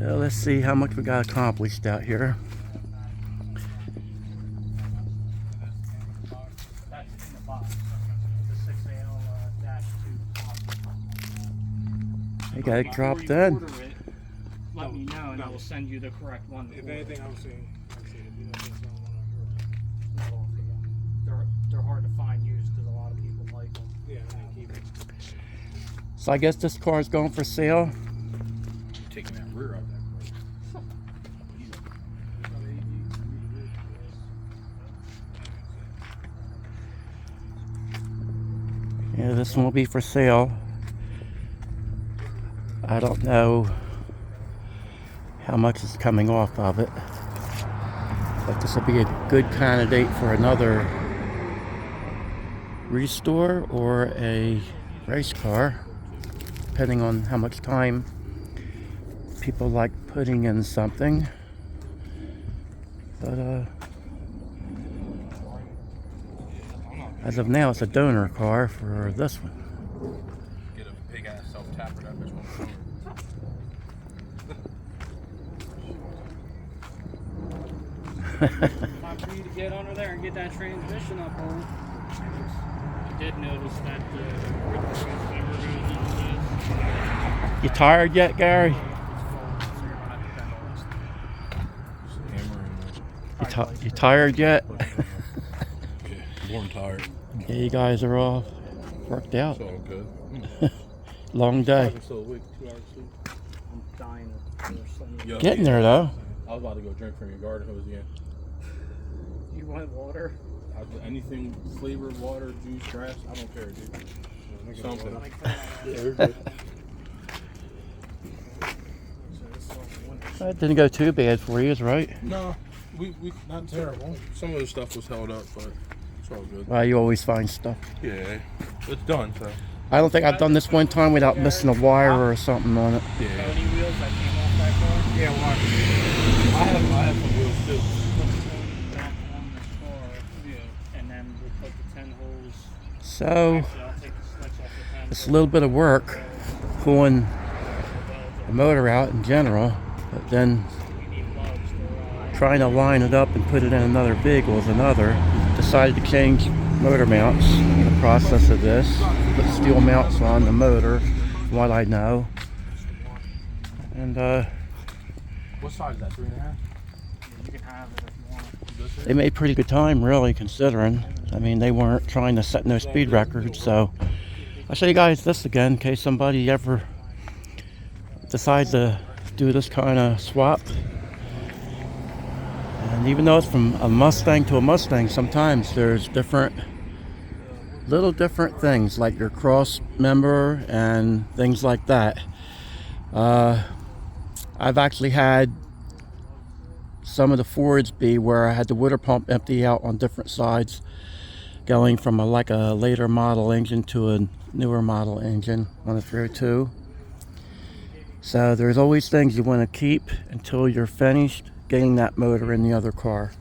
Well, let's see how much we got accomplished out here. You got it dropped in. Let me know and I will send you the correct one. If anything, I was saying, they're hard to find used because a lot of people like them. yeah, I keep it. So I guess this car is going for sale. Taking that rear out that Yeah, this one will be for sale. I don't know how much is coming off of it, but this will be a good candidate for another restore or a race car, depending on how much time people like putting in something. But as of now, it's a donor car for this one. Get a big ass self tapper that bitch won't come. Time for you to get under there and get that transmission up on. I did notice that You tired yet, Gary? You tired yet? Born tired. Yeah, you guys are all worked out. It's all good. Long day. I'm still awake. 2 hours sleep. I'm dying of thirst. Getting there though. I was about to go drink from your garden hose again. You want water? Anything flavored water, juice, grass, I don't care, dude. Something. Yeah, we're good. That didn't go too bad for you, right? No, we not terrible. Some of the stuff was held up, but it's all good. Well, you always find stuff. Yeah, it's done. So. I don't think I've done this one time without missing a wire or something on it. Yeah. Pony wheels that came off that car? Yeah, well, I have some wheels too. On this car, and then we'll put the 10 holes. So Actually, I'll take the switch off the 10 it's a little bit of work pulling the motor out in general, but then trying to line it up and put it in another vehicle is another. Decided to change motor mounts in the process of this. Put steel mounts on the motor, from what I know. And What size is that? 3.5? You can have it if you want. they made pretty good time, really, considering. I mean, they weren't trying to set no speed records, so I'll show you guys this again in case somebody ever decides to do this kind of swap. And even though it's from a Mustang to a Mustang, sometimes there's little different things like your cross member and things like that. I've actually had some of the Fords be where I had the water pump empty out on different sides, going from a later model engine to a newer model engine on the 302. So there's always things you want to keep until you're finished getting that motor in the other car.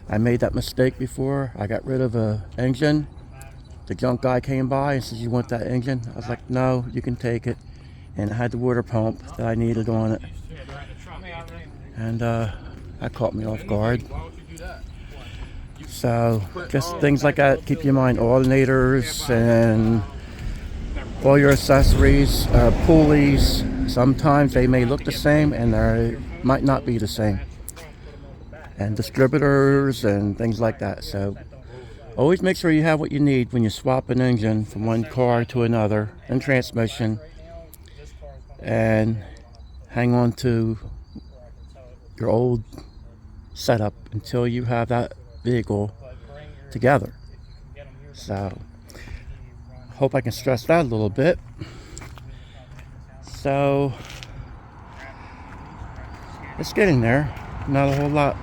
I made that mistake before. I got rid of an engine. The junk guy came by and says, "You want that engine?" I was like, "No, you can take it." And it had the water pump that I needed on it. And that caught me off guard. So just things like that, keep in mind. Alternators and all your accessories, pulleys, sometimes they may look the same and they might not be the same. And distributors and things like that. So always make sure you have what you need when you swap an engine from one car to another and transmission, and hang on to your old setup until you have that vehicle together. So hope I can stress that a little bit. So it's getting there. Not a whole lot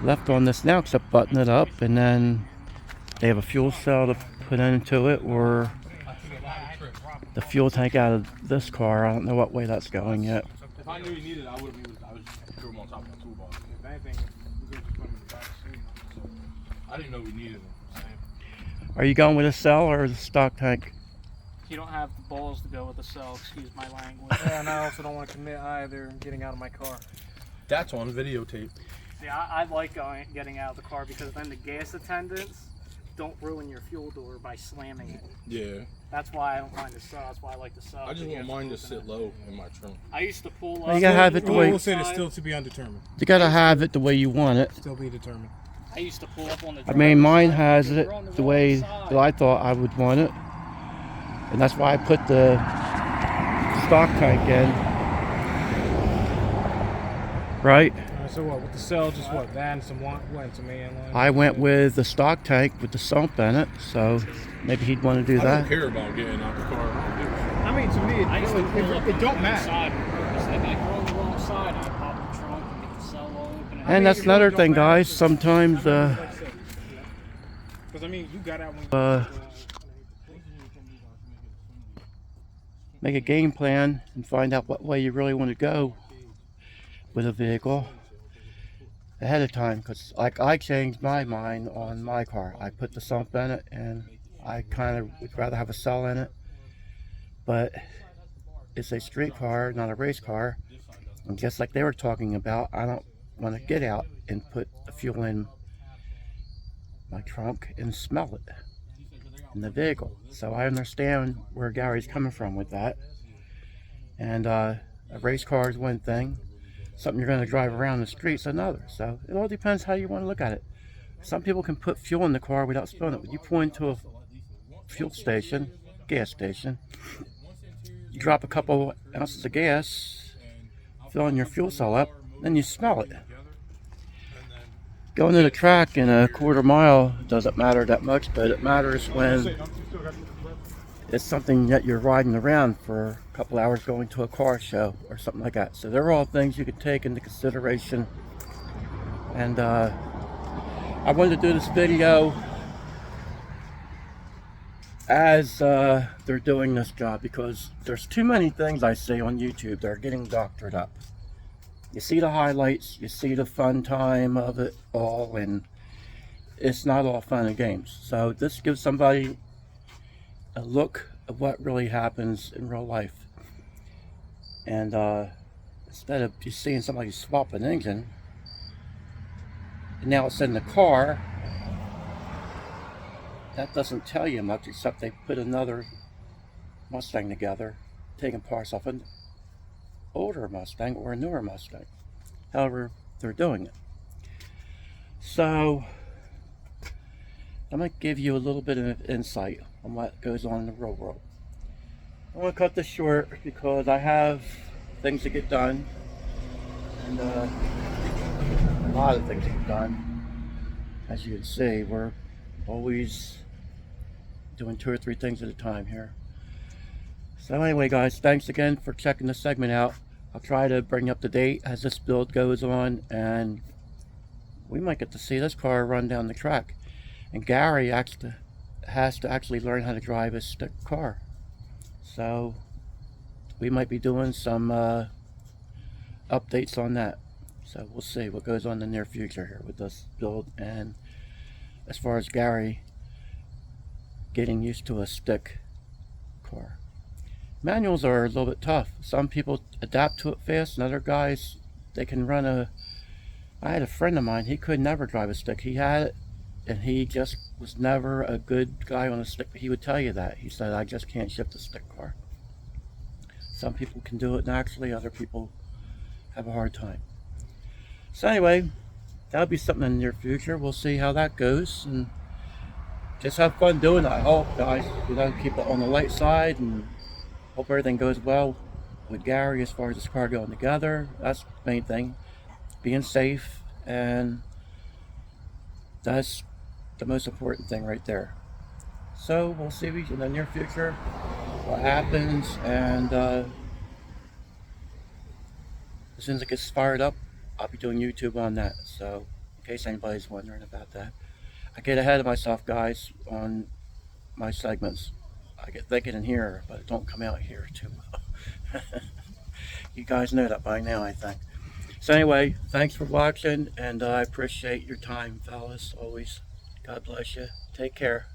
left on this now except button it up, and then they have a fuel cell to put into it, or the fuel tank out of this car. I don't know what way that's going yet. If I knew you needed it, I would throw them on top of my toolbox. If anything, we could just put them in the back seat. I didn't know we needed them. Are you going with a cell or the stock tank? You don't have the balls to go with the cell, excuse my language. Yeah, and I also don't want to commit either getting out of my car. That's on videotape. Yeah, I like getting out of the car because then the gas attendants don't ruin your fuel door by slamming it. Yeah. That's why I don't mind the cell. That's why I like the cell. I just want mine to sit low in my trunk. I used to pull Well, up. you gotta have it the way We'll say it's still to be undetermined. you gotta have it the way you want it. Still be determined. I used to pull up on the. I mean, mine has driver's it side. You're on the way wrong that side. I thought I would want it, and that's why I put the stock tank in. Right? So what, with the cell, just what, that and some AN line? I went with the stock tank with the sump in it, so maybe he'd want to do I don't that. care about getting out the car. I don't give a shit. I mean, to me, I used to pull up it on don't the matter. side on purpose. Like I go on the wrong side, I pop the trunk and get the cell all open. And that's another thing, guys. Sometimes Because I mean, you got out when make a game plan and find out what way you really want to go with a vehicle ahead of time, because like I changed my mind on my car. I put the sump in it and I kind of would rather have a cell in it, but it's a street car, not a race car, and just like they were talking about, I don't want to get out and put the fuel in my trunk and smell it in the vehicle. So I understand where Gary's coming from with that. And a race car is one thing, something you're going to drive around the streets another. So it all depends how you want to look at it. Some people can put fuel in the car without spilling it. When you pull into a fuel station, gas station, you drop a couple ounces of gas, filling your fuel cell up, then you smell it. Going to the track in a quarter mile doesn't matter that much, but it matters when it's something that you're riding around for a couple hours going to a car show or something like that. So they're all things you can take into consideration. And I wanted to do this video as they're doing this job, because there's too many things I see on YouTube that are getting doctored up. You see the highlights, you see the fun time of it all, and it's not all fun and games. So this gives somebody a look of what really happens in real life. And instead of just seeing somebody swap an engine, and now it's in the car, that doesn't tell you much, except they put another Mustang together, taking parts off an older Mustang or a newer Mustang, however they're doing it. So I'm going to give you a little bit of insight on what goes on in the real world. I want to cut this short because I have things to get done, and a lot of things to get done. As you can see, we're always doing 2 or 3 things at a time here. So anyway, guys, thanks again for checking this segment out. I'll try to bring you up to date as this build goes on, and we might get to see this car run down the track. And Gary has to actually learn how to drive a stick car. So we might be doing some updates on that. So we'll see what goes on in the near future here with this build, and as far as Gary getting used to a stick car. Manuals are a little bit tough. Some people adapt to it fast, and other guys, they can run a... I had a friend of mine, he could never drive a stick. He had it, and he just was never a good guy on a stick. He would tell you that. He said, I just can't shift a stick car. Some people can do it naturally, other people have a hard time. So anyway, that'll be something in the near future. We'll see how that goes, and just have fun doing it. I hope, guys, keep it on the light side, and hope everything goes well with Gary as far as this car going together. That's the main thing. Being safe, and that's the most important thing right there. So we'll see in the near future what happens, and as soon as it gets fired up, I'll be doing YouTube on that. So in case anybody's wondering about that, I get ahead of myself, guys, on my segments. I get thinking in here, but it don't come out here too well. You guys know that by now, I think. So anyway, thanks for watching, and I appreciate your time, fellas, always. God bless you. Take care.